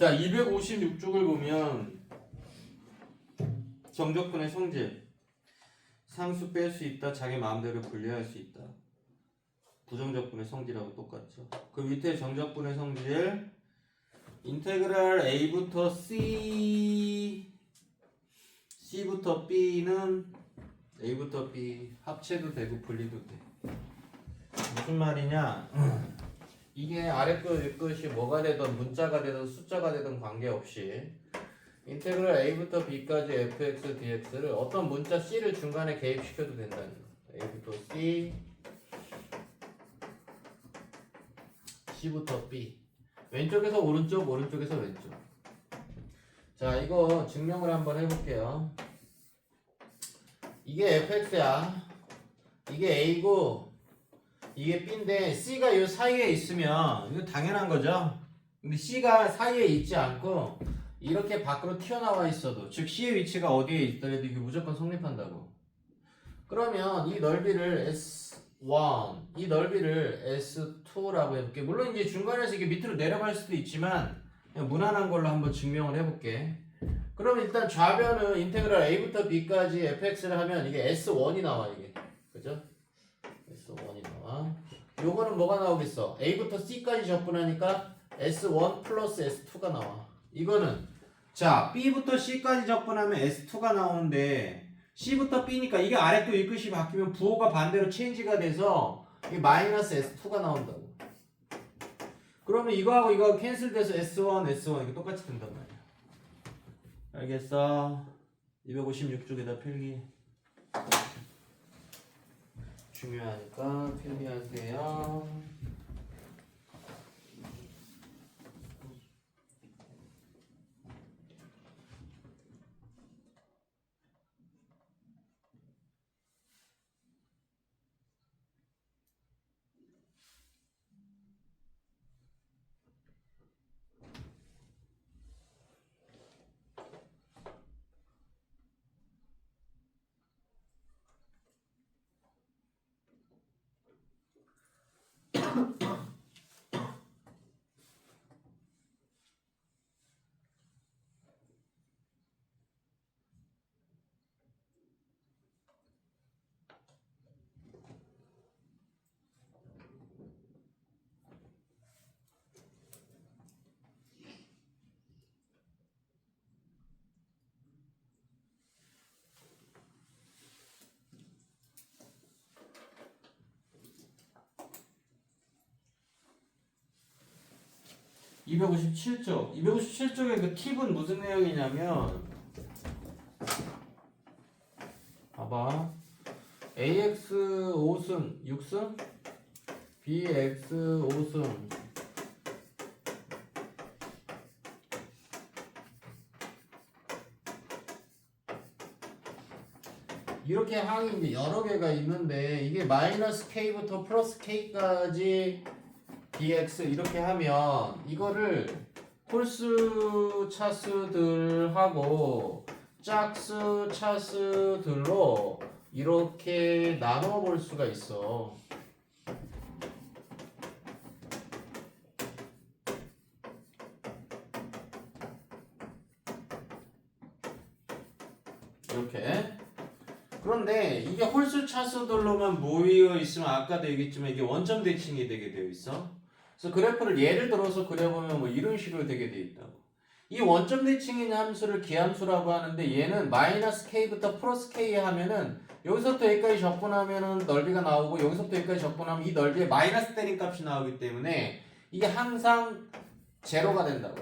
자, 256쪽을 보면 정적분의 성질 상수 뺄 수 있다. 자기 마음대로 분리할 수 있다. 부정적분의 성질하고 똑같죠. 그 밑에 정적분의 성질 인테그랄 A부터 C부터 B는 A부터 B 합체도 되고 분리도 돼. 무슨 말이냐? 이게 아래 끝, 위 끝이 뭐가 되든 문자가 되든 숫자가 되든 관계없이 인테그랄 A부터 B까지 fx, dx를 어떤 문자 C를 중간에 개입시켜도 된다는 거야. A부터 C, C부터 B. 왼쪽에서 오른쪽, 오른쪽에서 왼쪽. 자, 이거 증명을 한번 해볼게요. 이게 fx야. 이게 A고 이게 B인데 C가 이 사이에 있으면 이거 당연한 거죠. 근데 C가 사이에 있지 않고 이렇게 밖으로 튀어나와 있어도, 즉 C의 위치가 어디에 있더라도 이게 무조건 성립한다고. 그러면 이 넓이를 S1, 이 넓이를 S2라고 해볼게. 물론 이제 중간에서 이게 밑으로 내려갈 수도 있지만 그냥 무난한 걸로 한번 증명을 해볼게. 그럼 일단 좌변은 인테그랄 A부터 B까지 fx를 하면 이게 S1이 나와, 이게. 그죠? S1이 나와. 요거는 뭐가 나오겠어? A부터 C까지 적분하니까 S1 플러스 S2가 나와. 이거는 자, B부터 C까지 적분하면 S2가 나오는데 C부터 B니까 이게 아래 끝, 위 끝이 바뀌면 부호가 반대로 체인지가 돼서 이게 마이너스 S2가 나온다고. 그러면 이거하고 이거 캔슬돼서 S1 이게 똑같이 된단 말이야. 알겠어? 256쪽에다 필기. 중요하니까 필기하세요. (257쪽) 257쪽의 그 팁은 무슨 내용이냐면, 봐봐. AX 5승 6승, BX 5승 이렇게 항이 이제 여러 개가 있는데 이게 마이너스 K부터 플러스 K까지 dx 이렇게 하면 이거를 홀수 차수들하고 짝수 차수들로 이렇게 나눠 볼 수가 있어. 이렇게. 그런데 이게 홀수 차수들로만 모여 있으면 아까도 얘기했지만 이게 원점 대칭이 되게 되어 있어. 그래서 그래프를 예를 들어서 그려보면 뭐 이런 식으로 되게 돼 있다고. 이 원점 대칭인 함수를 기함수라고 하는데 얘는 마이너스 k부터 플러스 k 하면은 여기서부터 여기까지 적분하면은 넓이가 나오고 여기서부터 여기까지 적분하면 이 넓이에 마이너스 때린 값이 나오기 때문에 이게 항상 제로가 된다고.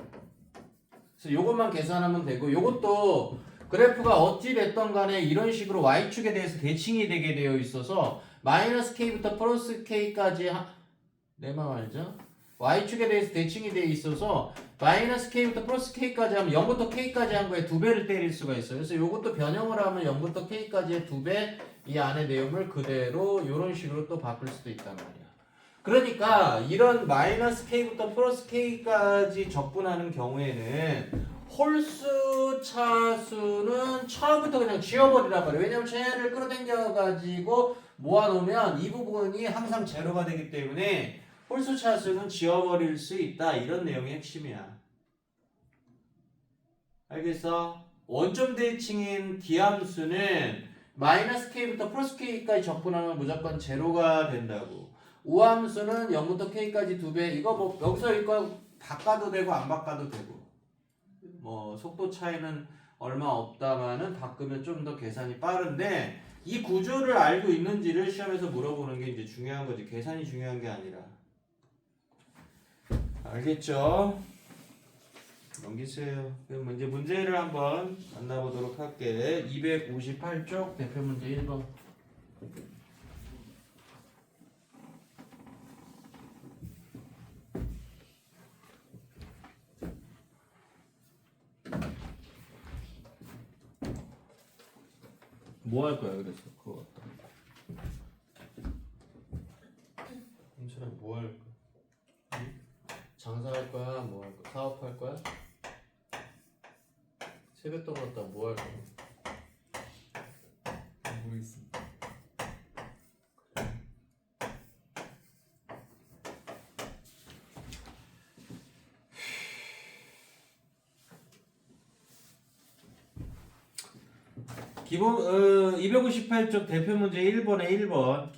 그래서 요것만 계산하면 되고, 요것도 그래프가 어찌 됐던 간에 이런 식으로 y축에 대해서 대칭이 되게 되어 있어서 마이너스 k부터 플러스 k까지 내 말 알죠? y축에 대해서 대칭이 되어 있어서 마이너스 k부터 플러스 k까지 하면 0부터 k까지 한 거에 2배를 때릴 수가 있어요. 그래서 이것도 변형을 하면 0부터 k까지의 2배, 이 안의 내용을 그대로 이런 식으로 또 바꿀 수도 있단 말이야. 그러니까 이런 마이너스 k부터 플러스 k까지 적분하는 경우에는 홀수 차수는 처음부터 그냥 지워버리란 말이에요. 왜냐면 쟤를 끌어당겨가지고 모아놓으면 이 부분이 항상 제로가 되기 때문에 홀수 차수는 지워버릴 수 있다. 이런 내용이 핵심이야. 알겠어? 원점 대칭인 D함수는 마이너스 K부터 플러스 K까지 적분하면 무조건 제로가 된다고. 우함수는 0부터 K까지 2배. 이거 뭐 여기서 이거 바꿔도 되고 안 바꿔도 되고. 뭐 속도 차이는 얼마 없다마는 바꾸면 좀 더 계산이 빠른데 이 구조를 알고 있는지를 시험에서 물어보는 게 이제 중요한 거지. 계산이 중요한 게 아니라. 알겠죠? 넘기세요. 그럼 이제 문제를 한번 만나보도록 할게. 258쪽 대표 문제 1번. 뭐 할 거야 그래서 그거 갖다. 임철아 뭐 할 거야? 응? 장사할 거야? 뭐 할 거야? 사업할 거야? 세뱃돈 갖다 뭐 할 거야? 모르겠습니다. 기본 258쪽 대표 문제 1번에 1번.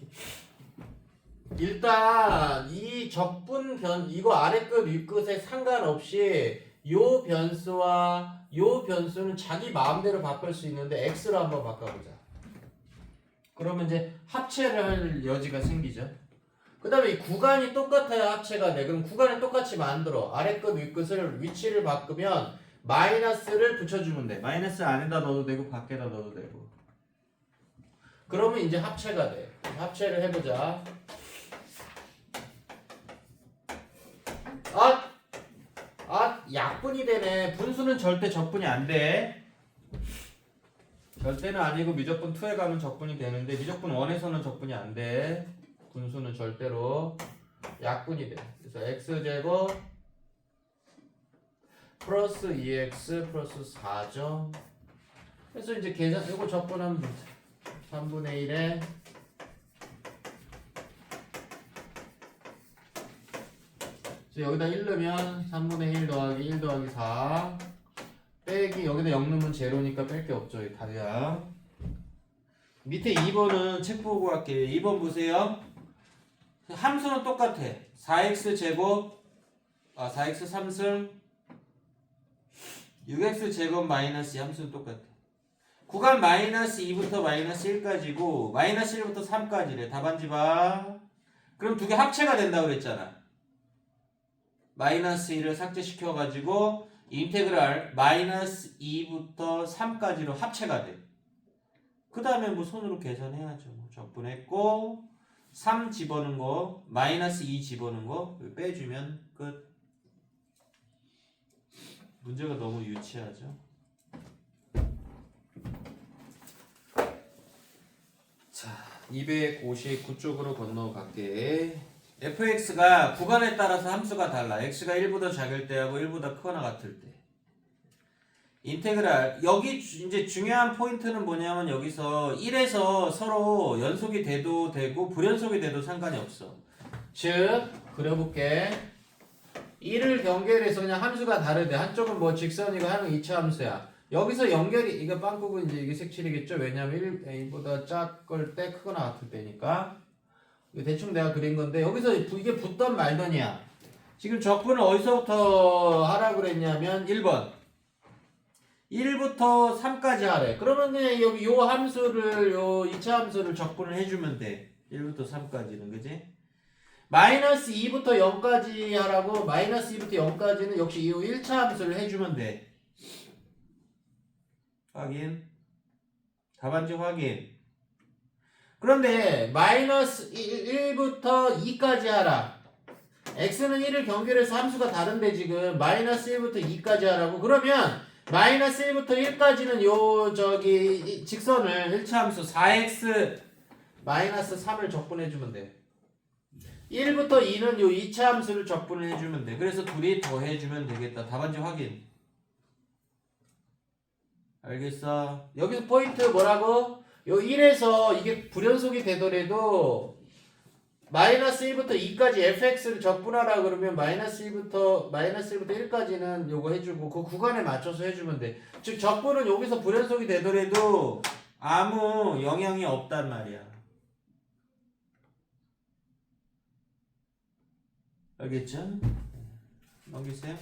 일단 이 적분 변 이거 아래끝 윗끝에 상관없이 요 변수와 요 변수는 자기 마음대로 바꿀 수 있는데 x로 한번 바꿔보자. 그러면 이제 합체를 할 여지가 생기죠. 그 다음에 이 구간이 똑같아야 합체가 돼. 그럼 구간을 똑같이 만들어. 아래끝 윗끝을 위치를 바꾸면 마이너스를 붙여주면 돼. 마이너스 안에다 넣어도 되고 밖에다 넣어도 되고. 그러면 이제 합체가 돼. 합체를 해보자. 약분이 되네. 분수는 절대 적분이 안 돼. 절대는 아니고 미적분 2에 가면 적분이 되는데 미적분 1에서는 적분이 안 돼. 분수는 절대로 약분이 돼. 그래서 x제곱 플러스 2x 플러스 4점. 그래서 이제 계산 이거 적분하면 되지. 3분의 1에 여기다 1 넣으면 3분의 1 더하기 1 더하기 4 빼기 여기다 0 넣으면 제로니까 뺄 게 없죠. 이 답이야. 밑에 2번은 책 보고 할게요. 2번 보세요. 함수는 똑같아. 4x 제곱 4x 3승 6x 제곱 마이너스 2 함수는 똑같아. 구간 마이너스 2부터 마이너스 1까지고 마이너스 1부터 3까지래. 답안지 봐. 그럼 두 개 합체가 된다고 그랬잖아. 마이너스 1을 삭제시켜가지고 인테그랄 마이너스 2부터 3까지로 합체가 돼. 그 다음에 뭐 손으로 계산해야죠. 뭐 적분했고 3 집어넣은 거 마이너스 2 집어넣은 거 빼주면 끝. 문제가 너무 유치하죠. 자, 259쪽으로 건너갈게. fx가 구간에 따라서 함수가 달라. x가 1보다 작을 때하고 1보다 크거나 같을 때. 인테그랄 여기 이제 중요한 포인트는 뭐냐면 여기서 1에서 서로 연속이 돼도 되고 불연속이 돼도 상관이 없어. 즉 그려볼게. 1을 경계해서 그냥 함수가 다르대. 한쪽은 뭐 직선이고 하는 2차 함수야. 여기서 연결이 이거 빵꾸고 이제 이게 색칠이겠죠. 왜냐면 1보다 작을 때 크거나 같을 때니까. 대충 내가 그린 건데 여기서 이게 붙던 말던이야. 지금 적분을 어디서부터 하라고 그랬냐면 1번 1부터 3까지 하래. 그러면 그냥 여기 요 함수를 요 2차 함수를 적분을 해주면 돼. 1부터 3까지는 그지? 마이너스 2부터 0까지 하라고. 마이너스 2부터 0까지는 역시 이 1차 함수를 해주면 돼. 확인. 답안지 확인. 그런데 마이너스 1부터 2까지 하라. x는 1을 경계해서 함수가 다른데 지금 마이너스 1부터 2까지 하라고. 그러면 마이너스 1부터 1까지는 요 저기 직선을 1차 함수 4x 마이너스 3을 적분해주면 돼. 1부터 2는 요 2차 함수를 적분을 해주면 돼. 그래서 둘이 더해주면 되겠다. 답안지 확인. 알겠어? 여기서 포인트 뭐라고? 요 1에서 이게 불연속이 되더라도 마이너스 1부터 2까지 fx를 적분하라 그러면 마이너스 1부터 1까지는 요거 해주고 그 구간에 맞춰서 해주면 돼. 즉 적분은 여기서 불연속이 되더라도 아무 영향이 없단 말이야. 알겠죠? 넘기세요.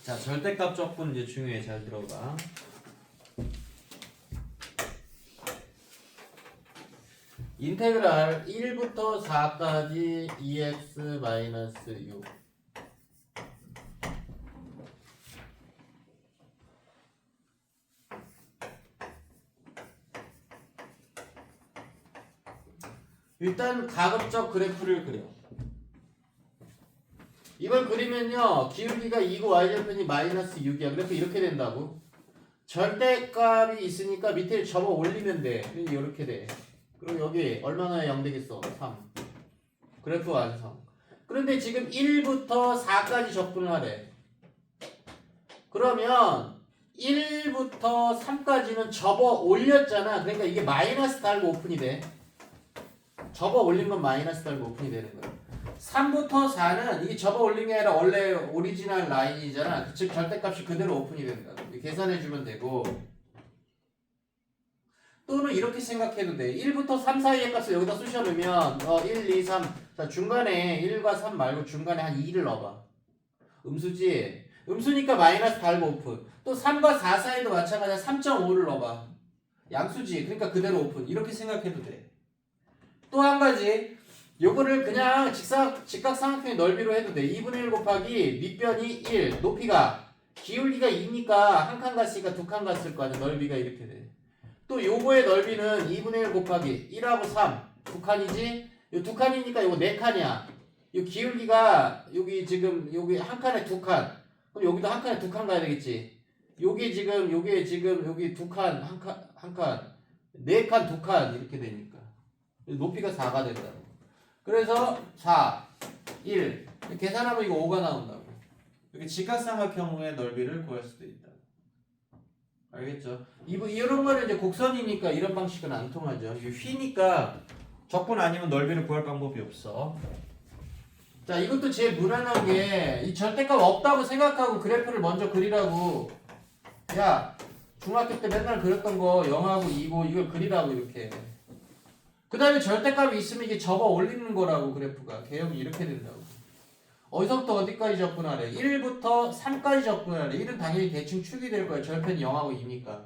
자, 절대값 적분 이제 중요해. 잘 들어봐. 인테그랄 1부터 4까지 2x-6 일단 가급적 그래프를 그려. 이걸 그리면요 기울기가 2고 y절편이 마이너스 6이야. 그래프 이렇게 된다고. 절대값이 있으니까 밑에 접어 올리면 돼. 이렇게 돼. 그럼 여기 얼마나 0 되겠어? 3. 그래프 완성. 그런데 지금 1부터 4까지 적분을 하래. 그러면 1부터 3까지는 접어 올렸잖아. 그러니까 이게 마이너스 달고 오픈이 돼. 접어 올린 건 마이너스 달고 오픈이 되는 거야. 3부터 4는 이게 접어 올린 게 아니라 원래 오리지널 라인이잖아. 즉 절대값이 그대로 오픈이 된다. 계산해주면 되고 또는 이렇게 생각해도 돼. 1부터 3 사이의 값을 여기다 쑤셔넣으면 1, 2, 3 자 중간에 1과 3 말고 중간에 한 2를 넣어봐. 음수지? 음수니까 마이너스 달고 오픈. 또 3과 4 사이도 마찬가지야. 3.5를 넣어봐. 양수지? 그러니까 그대로 오픈. 이렇게 생각해도 돼. 또 한 가지 요거를 그냥 직각삼각형의 넓이로 해도 돼. 2분의 1 곱하기 밑변이 1 높이가 기울기가 2니까 한 칸 갔으니까 두 칸 갔을 거 아니야. 넓이가 이렇게 돼. 또 요거의 넓이는 2분의 1 곱하기 1하고 3 두 칸이지? 요 두 칸이니까 요거 네 칸이야. 요 기울기가 여기 지금 여기 한 칸에 두 칸. 그럼 여기도 한 칸에 두 칸 가야 되겠지. 요게 지금 여기 두 칸 한 칸 네 칸 두 칸 이렇게 되니까 높이가 4가 된다고. 그래서 4 1 계산하면 이거 5가 나온다고. 이렇게 직각삼각형의 넓이를 구할 수도 있다. 알겠죠? 이런 거는 이제 곡선이니까 이런 방식은 안 통하죠. 이게 휘니까 적분 아니면 넓이를 구할 방법이 없어. 자, 이것도 제일 무난한 게 이 절대값 없다고 생각하고 그래프를 먼저 그리라고. 야, 중학교 때 맨날 그렸던 거 0하고 2고 이걸 그리라고 이렇게. 그 다음에 절대값이 있으면 이게 접어 올리는 거라고 그래프가. 개형이 이렇게 된다고. 어디서부터 어디까지 접근하래? 1부터 3까지 접근하래. 1은 당연히 대칭 축이 될 거야. 절편이 0하고 2니까.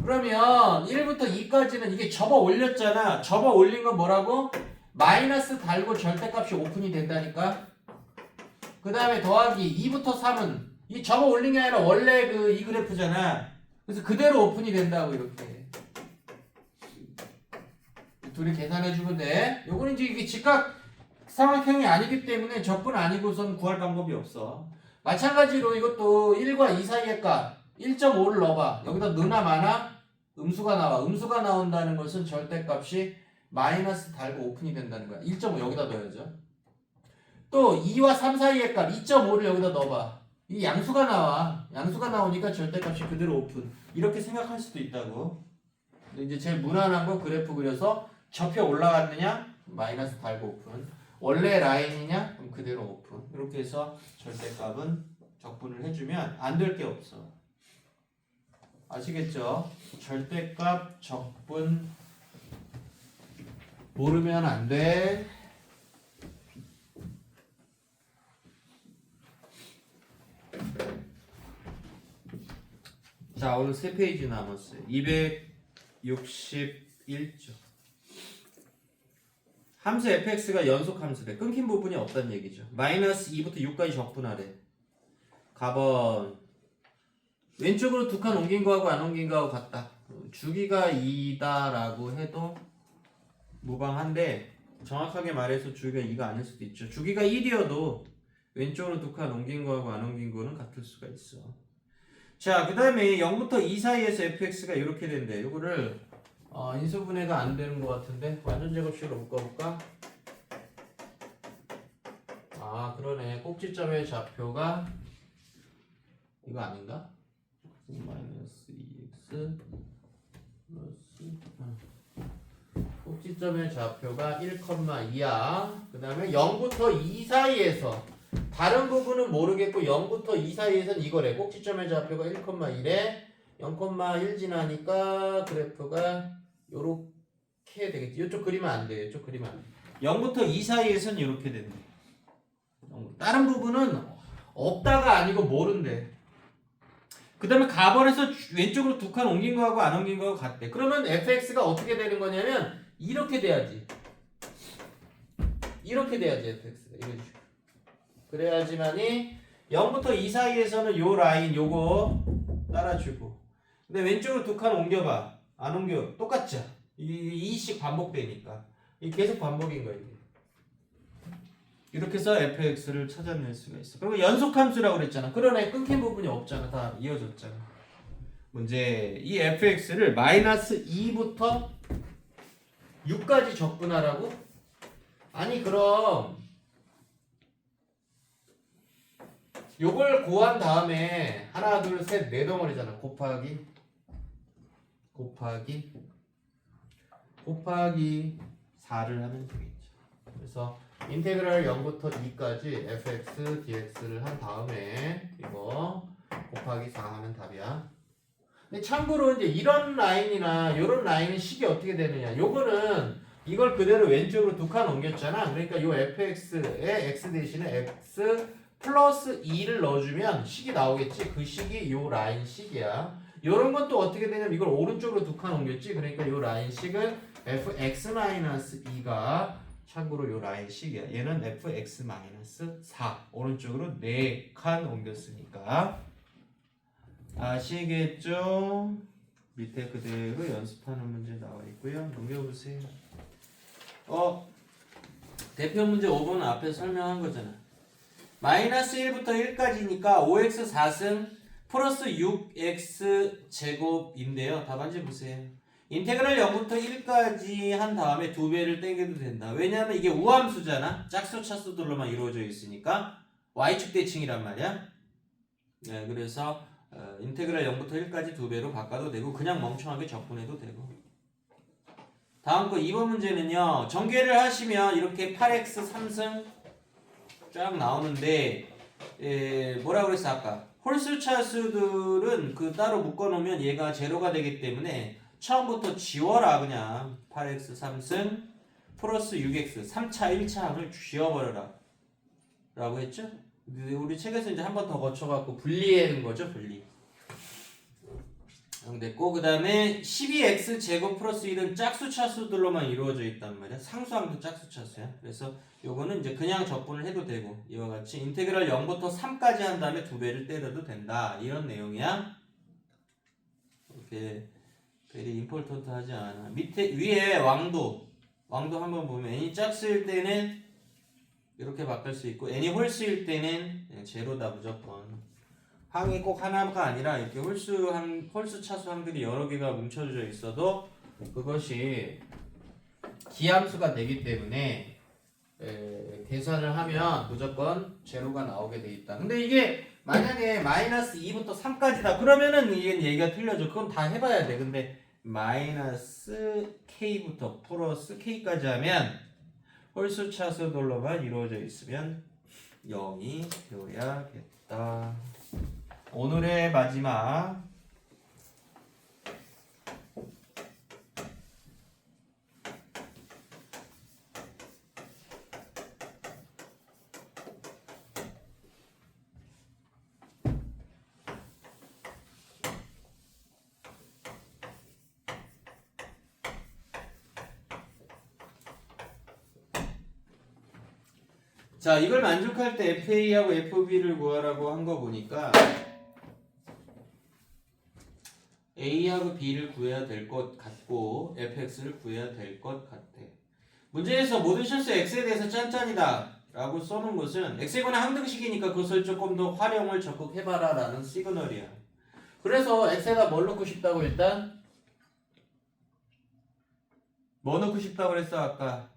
그러면 1부터 2까지는 이게 접어 올렸잖아. 접어 올린 건 뭐라고? 마이너스 달고 절대값이 오픈이 된다니까. 그 다음에 더하기 2부터 3은 이 접어 올린 게 아니라 원래 이 그래프잖아. 그래서 그대로 오픈이 된다고 이렇게. 둘이 계산해주면 돼. 요거는 이제 이게 직각삼각형이 아니기 때문에 적분 아니고선 구할 방법이 없어. 마찬가지로 이것도 1과 2 사이의 값 1.5를 넣어봐. 여기다 넣나 마나 음수가 나와. 음수가 나온다는 것은 절대값이 마이너스 달고 오픈이 된다는 거야. 1.5 여기다 넣어야죠. 또 2와 3 사이의 값 2.5를 여기다 넣어봐. 이 양수가 나와. 양수가 나오니까 절대값이 그대로 오픈. 이렇게 생각할 수도 있다고. 근데 이제 제일 무난한 거 그래프 그려서 접혀 올라갔느냐? 마이너스 달고 오픈. 원래 라인이냐? 그럼 그대로 오픈. 이렇게 해서 절대값은 적분을 해주면 안 될 게 없어. 아시겠죠? 절대값 적분 모르면 안 돼. 자, 오늘 3페이지 남았어요. 261쪽. 함수 fx가 연속 함수래. 끊긴 부분이 없다는 얘기죠. 마이너스 2부터 6까지 적분하래. 가번 왼쪽으로 두 칸 옮긴 거하고 안 옮긴 거하고 같다. 주기가 2다라고 해도 무방한데 정확하게 말해서 주기가 2가 아닐 수도 있죠. 주기가 1이어도 왼쪽으로 두 칸 옮긴 거하고 안 옮긴 거는 같을 수가 있어. 자, 그 다음에 0부터 2 사이에서 fx가 이렇게 된대. 이거를 인수분해가 안 되는 것 같은데 완전 제곱식으로 묶어볼까? 아, 그러네. 꼭지점의 좌표가 이거 아닌가? 마이너스 2x 플러스 꼭지점의 좌표가 1,2야. 그 다음에 0부터 2 사이에서 다른 부분은 모르겠고 0부터 2 사이에서는 이거래. 꼭지점의 좌표가 1,1에 0,1 지나니까 그래프가 요렇게 되겠지. 이쪽 그리면 안 돼. 이쪽 그리면 안 돼. 0부터 2 사이에서는 이렇게 된대. 다른 부분은 없다가 아니고 모른대. 그 다음에 가번에서 왼쪽으로 두 칸 옮긴 거하고 안 옮긴 거하고 같대. 그러면 fx가 어떻게 되는 거냐면 이렇게 돼야지. 이렇게 돼야지 fx가. 이런 식으로. 그래야지만이 0부터 2 사이에서는 요 라인 요거 따라주고. 근데 왼쪽으로 두 칸 옮겨봐. 안 옮겨. 똑같죠? 이식 반복되니까. 이게 계속 반복인 거야 이게. 이렇게 해서 fx를 찾아낼 수가 있어. 그리고 연속함수라고 그랬잖아. 그러네. 끊긴 부분이 없잖아. 다 이어졌잖아. 문제 이 fx를 마이너스 2부터 6까지 적분하라고? 아니 그럼 요걸 고한 다음에 하나 둘 셋 네 덩어리잖아. 곱하기 4를 하면 되겠죠. 그래서 인테그랄 0부터 2까지 fx dx를 한 다음에 이거 곱하기 4 하면 답이야. 근데 참고로 이제 이런 라인이나 이런 라인은 식이 어떻게 되느냐. 요거는 이걸 그대로 왼쪽으로 두 칸 옮겼잖아. 그러니까 요 fx에 x 대신에 x 플러스 2를 넣어주면 식이 나오겠지. 그 식이 요 라인 식이야. 요런 건 또 어떻게 되냐면 이걸 오른쪽으로 두 칸 옮겼지. 그러니까 요 라인 식은 fx-2가 참고로 요 라인 식이야. 얘는 fx-4 오른쪽으로 4칸 옮겼으니까 아시겠죠? 밑에 그대로 연습하는 문제 나와 있고요. 넘겨보세요. 대표 문제 5번은 앞에서 설명한 거잖아. 마이너스 1부터 1까지니까 5x 4승 플러스 6x 제곱인데요. 답안지 보세요. 인테그랄 0부터 1까지 한 다음에 2배를 땡겨도 된다. 왜냐하면 이게 우함수잖아. 짝수 차수들로만 이루어져 있으니까 y축 대칭이란 말이야. 네, 그래서 인테그랄 0부터 1까지 2배로 바꿔도 되고 그냥 멍청하게 적분해도 되고. 다음 거 2번 문제는요. 전개를 하시면 이렇게 8x 3승 쫙 나오는데 뭐라 그랬어 아까? 홀수 차수들은 그 따로 묶어놓으면 얘가 제로가 되기 때문에 처음부터 지워라. 그냥 8x 3승 플러스 6x 3차 1차 항을 지워버려라 라고 했죠? 우리 책에서 이제 한 번 더 거쳐갖고 분리하는 거죠. 분리 됐고, 그 다음에 12x 제곱 플러스 1은 짝수 차수들로만 이루어져 있단 말이야. 상수항도 짝수 차수야. 그래서 요거는 이제 그냥 적분을 해도 되고, 이와 같이 인테그랄 0부터 3까지 한 다음에 2배를 때려도 된다. 이런 내용이야. 이렇게 베리 임포턴트 하지 않아. 밑에 위에 왕도 한번 보면 n이 짝수일 때는 이렇게 바꿀 수 있고 n이 홀수일 때는 제로다 무조건. 항이 꼭 하나가 아니라 이렇게 홀수 차수항들이 여러 개가 뭉쳐져 있어도 그것이 기함수가 되기 때문에 계산을 하면 무조건 제로가 나오게 돼 있다. 근데 이게 만약에 마이너스 2부터 3까지다 그러면은 이게 얘기가 틀려져. 그건 다 해봐야 돼. 근데 마이너스 k부터 플러스 k까지 하면 홀수 차수들로만 이루어져 있으면 0이 되어야겠다. 오늘의 마지막 자, 이걸 만족할 때 FA하고 FB를 구하라고 한 거 보니까 A하고 B를 구해야 될 것 같고 FX를 구해야 될 것 같아. 문제에서 모든 실수 X에 대해서 짠짠이다 라고 써놓은 것은 X이거나 항등식이니까 그것을 조금 더 활용을 적극 해봐라 라는 시그널이야. 그래서 X에다 뭘 넣고 싶다고 일단? 뭐 넣고 싶다고 그랬어 아까?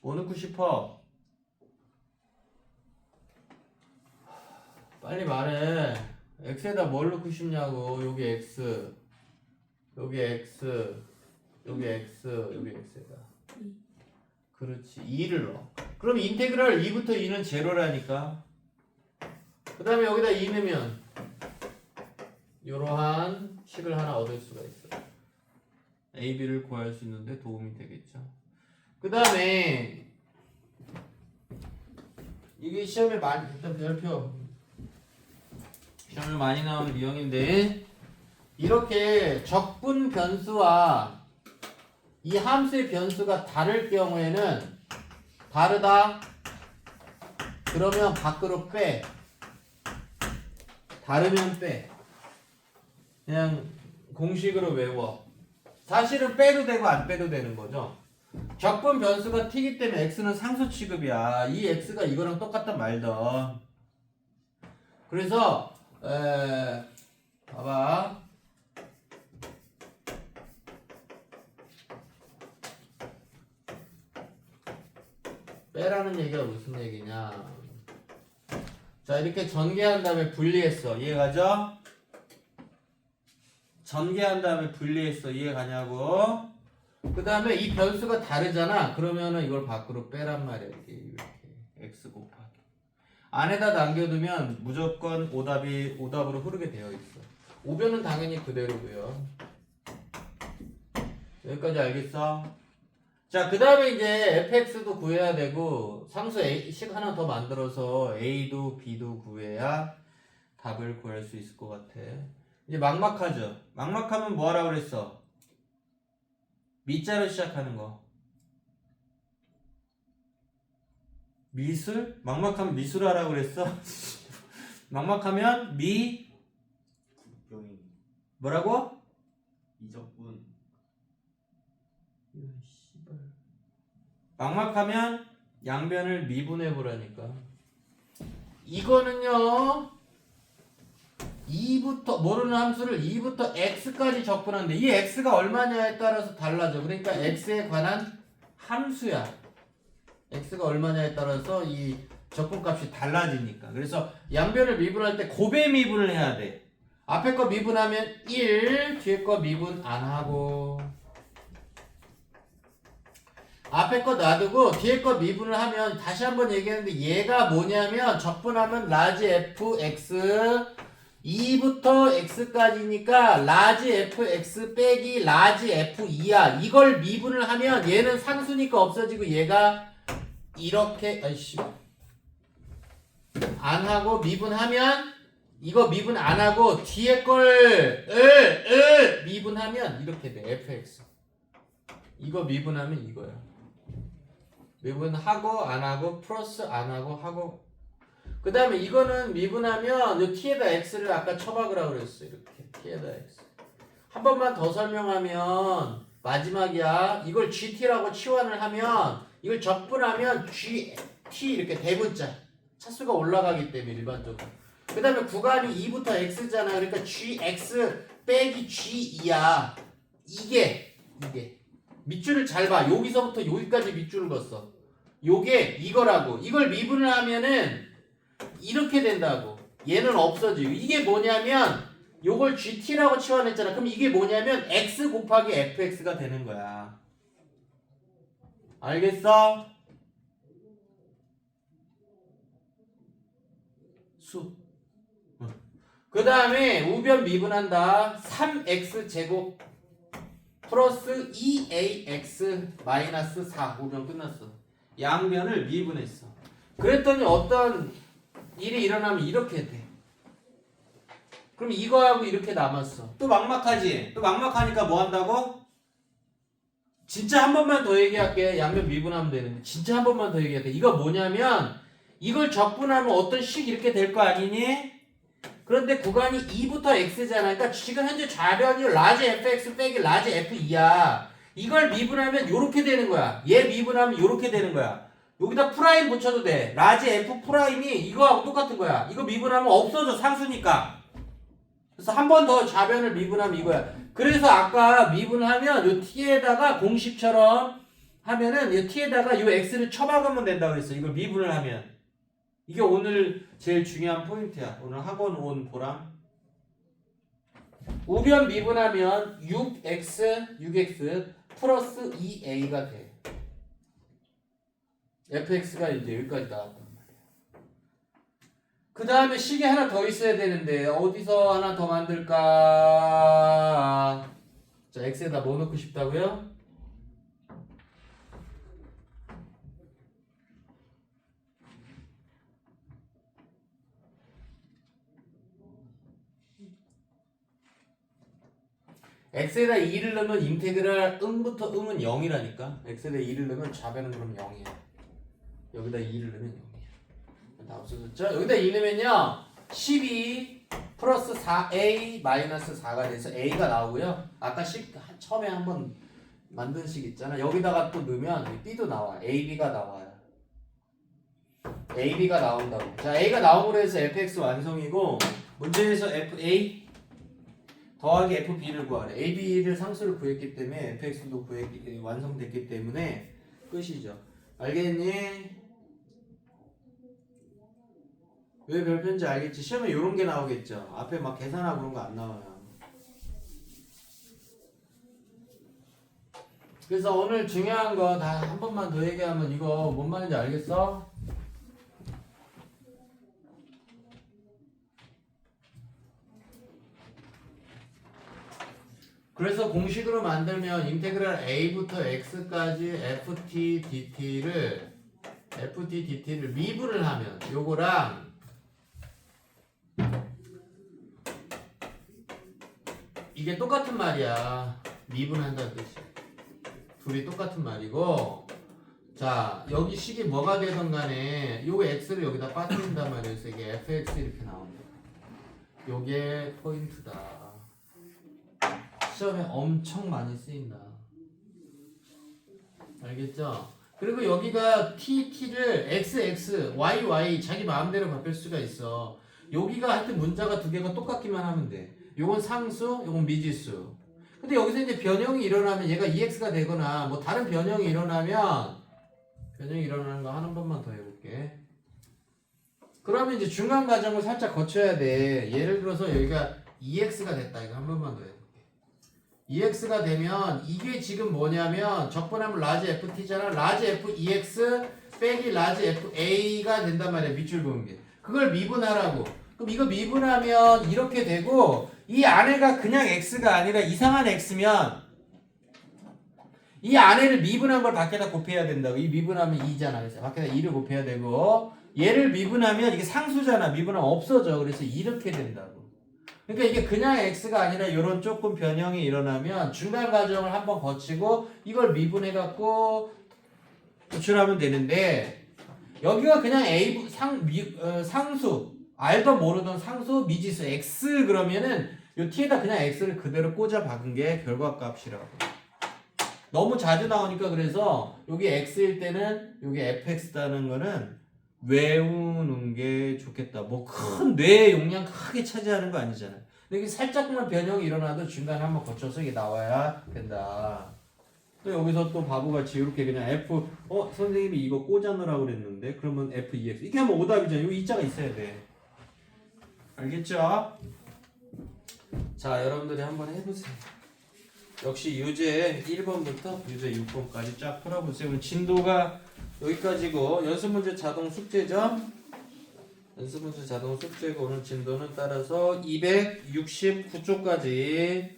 뭐 넣고 싶어? 빨리 말해. x에다 뭘 넣고 싶냐고. 여기 x, 여기 x, 여기 x, 여기 x에다. 그렇지. 2를 넣어. 그럼 인테그랄 2부터 2는 제로라니까. 그 다음에 여기다 2 넣으면 이러한 식을 하나 얻을 수가 있어. a, b를 구할 수 있는데 도움이 되겠죠. 그 다음에 이게 시험에 많이, 일단 별표 시험에 많이 나오는 유형인데, 이렇게 적분 변수와 이 함수의 변수가 다를 경우에는 다르다 그러면 밖으로 빼. 다르면 빼. 그냥 공식으로 외워. 사실은 빼도 되고 안 빼도 되는 거죠. 적분 변수가 t이기 때문에 x는 상수 취급이야. 이 x가 이거랑 똑같단 말던. 그래서 봐봐. 빼라는 얘기가 무슨 얘기냐. 자, 이렇게 전개한 다음에 분리했어. 이해가죠? 전개한 다음에 분리했어. 이해가냐고? 그 다음에 이 변수가 다르잖아. 그러면은 이걸 밖으로 빼란 말이야. 이렇게 x 곱하기. 안에다 남겨두면 무조건 오답으로 흐르게 되어 있어. 오변은 당연히 그대로고요. 여기까지 알겠어? 자, 그 다음에 이제 fx도 구해야 되고 상수 a식 하나 더 만들어서 a도 b도 구해야 답을 구할 수 있을 것 같아. 이제 막막하죠? 막막하면 뭐 하라고 그랬어? 미자로 시작하는 거. 미술? 막막하면 미술 하라고 그랬어? 막막하면 국경이 뭐라고? 이적분 막막하면 양변을 미분해 보라니까. 이거는요 2부터 모르는 함수를 2부터 x까지 적분하는데 이 x가 얼마냐에 따라서 달라져. 그러니까 x에 관한 함수야. x가 얼마냐에 따라서 이 적분값이 달라지니까. 그래서 양변을 미분할 때 곱의 미분을 해야 돼. 앞에 거 미분하면 1, 뒤에 거 미분 안 하고, 앞에 거 놔두고 뒤에 거 미분을 하면, 다시 한번 얘기하는데 얘가 뭐냐면 적분하면 라지 fx 2부터 x까지니까 라지 fx 빼기 라지 f2야. 이걸 미분을 하면 얘는 상수니까 없어지고 얘가 이렇게 안 하고 미분하면 이거 미분 안 하고 뒤에 걸 미분하면 이렇게 돼. fx 이거 미분하면 이거야. 미분하고 안 하고 플러스 안 하고 하고, 그 다음에 이거는 미분하면 이 t에다 x를 아까 쳐박으라고 그랬어. 이렇게 t에다 x. 한 번만 더 설명하면 마지막이야. 이걸 gt라고 치환을 하면 이걸 적분하면 gt 이렇게 대문자 차수가 올라가기 때문에 일반적으로. 그 다음에 구간이 2부터 x잖아. 그러니까 gx 빼기 g2야. 이게 밑줄을 잘 봐. 여기서부터 여기까지 밑줄을 그었어. 요게 이거라고. 이걸 미분을 하면은 이렇게 된다고. 얘는 없어지고. 이게 뭐냐면 요걸 gt라고 치환했잖아. 그럼 이게 뭐냐면 x 곱하기 fx가 되는 거야. 알겠어? 수. 그 다음에 우변 미분한다. 3x 제곱 플러스 2ax 마이너스 4. 우변 끝났어. 양변을 미분했어. 그랬더니 어떤 일이 일어나면 이렇게 돼. 그럼 이거하고 이렇게 남았어. 또 막막하지? 또 막막하니까 뭐 한다고? 진짜 한 번만 더 얘기할게. 양변 미분하면 되는데 진짜 한 번만 더 얘기할게. 이거 뭐냐면 이걸 적분하면 어떤 식 이렇게 될 거 아니니? 그런데 구간이 2부터 x잖아. 그러니까 지금 현재 좌변이 라지 fx 빼기 라지 f2야. 이걸 미분하면 요렇게 되는 거야. 얘 미분하면 요렇게 되는 거야. 여기다 프라임 붙여도 돼. 라지 f 프라임이 이거하고 똑같은 거야. 이거 미분하면 없어져. 상수니까. 그래서 한 번 더 좌변을 미분하면 이거야. 그래서 아까 미분하면 요 t에다가 공식처럼 하면은 이 t에다가 요 x를 쳐박으면 된다고 그랬어. 이걸 미분을 하면. 이게 오늘 제일 중요한 포인트야. 오늘 학원 온 보람. 우변 미분하면 6x 플러스 2a가 돼. fx가 이제 여기까지 나왔단 말이야. 그 다음에 식이 하나 더 있어야 되는데 어디서 하나 더 만들까? 자, x에다 뭐 넣고 싶다고요? x에다 2를 넣으면 인테그랄 음부터 음은 0이라니까. x에다 2를 넣으면 좌변은 그럼 0이야. 여기다 2를 넣으면 0이야. 다 없어졌죠? 여기다 2 넣으면요 12 플러스 4a 마이너스 4가 돼서 a가 나오고요. 아까 처음에 한번 만든 식 있잖아. 여기다가 또 넣으면 b도 나와. ab가 나와요. ab가 나온다고. 자, a가 나옴으로 해서 fx 완성이고, 문제에서 fa 더하기 fb를 구하래. ab를 상수를 구했기 때문에 fx도 완성됐기 때문에 끝이죠. 알겠니? 왜 별표인지 알겠지? 시험에 이런 게 나오겠죠. 앞에 막 계산하고 그런 거 안 나와요. 그래서 오늘 중요한 거 다 한 번만 더 얘기하면 이거 뭔 말인지 알겠어? 그래서 공식으로 만들면 인테그랄 a부터 x까지 ft dt를 미분을 하면 요거랑 이게 똑같은 말이야. 미분한다는 뜻이. 둘이 똑같은 말이고, 자 여기 식이 뭐가 되든 간에 요거 x를 여기다 빠뜨린단 말이야. 그래서 이게 fx 이렇게 나옵니다. 요게 포인트다. 시험에 엄청 많이 쓰인다. 알겠죠? 그리고 여기가 t를 xx, yy 자기 마음대로 바뀔 수가 있어. 여기가 하여튼 문자가 두 개가 똑같기만 하면 돼. 요건 상수, 요건 미지수. 근데 여기서 이제 변형이 일어나면 얘가 ex가 되거나 뭐 다른 변형이 일어나면 거 한 번만 더 해볼게. 그러면 이제 중간 과정을 살짝 거쳐야 돼. 예를 들어서 여기가 ex가 됐다. 이거 한 번만 더 해. EX가 되면 이게 지금 뭐냐면 적분하면 라지 FT잖아. 라지 FEX 빼기 라지 FA가 된단 말이야. 밑줄 그은 게. 그걸 미분하라고. 그럼 이거 미분하면 이렇게 되고 이 안에가 그냥 X가 아니라 이상한 X면 이 안에를 미분한 걸 밖에다 곱해야 된다고. 이 미분하면 2잖아. 그래서 밖에다 2를 곱해야 되고 얘를 미분하면 이게 상수잖아. 미분하면 없어져. 그래서 이렇게 된다고. 그러니까 이게 그냥 x가 아니라 이런 조금 변형이 일어나면 중간 과정을 한번 거치고 이걸 미분해갖고 도출하면 되는데 여기가 그냥 상수 알던 모르던 상수 미지수 x 그러면은 요 t에다 그냥 x를 그대로 꽂아 박은 게 결과값이라고. 너무 자주 나오니까 그래서 여기 x일 때는 여기 fx라는 거는 외우는 게 좋겠다. 뭐 큰 뇌 용량 크게 차지하는 거 아니잖아. 근데 이게 살짝만 변형이 일어나도 중간에 한번 거쳐서 이게 나와야 된다. 또 여기서 또 바보같이 이렇게 그냥 f 선생님이 이거 꽂아 넣으라고 그랬는데 그러면 f2x 이게 하면 오답이잖아. 여기 이자가 있어야 돼. 알겠죠? 자, 여러분들이 한번 해보세요. 역시 유제 1번부터 유제 6번까지 쫙 풀어보세요. 오늘 진도가 여기까지고 연습문제 자동 숙제죠? 연습문제 자동 숙제고 오늘 진도는 따라서 269쪽까지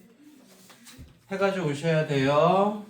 해가지고 오셔야 돼요.